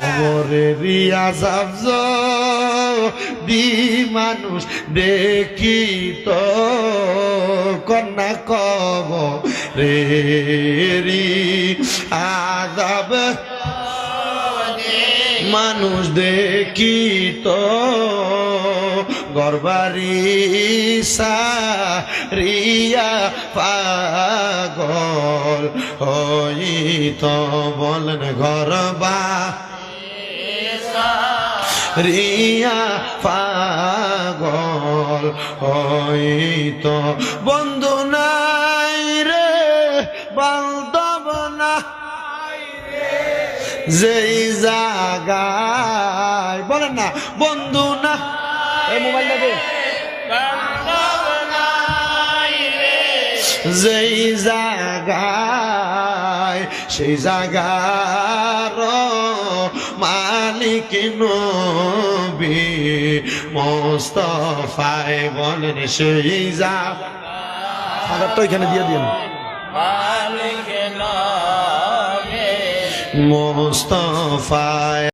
কবরেরই আযাব যদি মানুষ দেখিত কন্যা কবরেরই আযাব মানুষ দেখিত গর্বারি সারিয়া পাগল হইত বলেন গর্বা রিয়া পাগল হইত বন্ধু নাই রে বান্ধব না যেই জায়গায় বলেন না বন্ধু না এই মোবাইলটা দে যেই জায়গায় সেই জায়গার মালিক নবী মুস্তাফায় বলেন সেই জায়গা তো এখানে দিয়ে দিন মুস্তাফা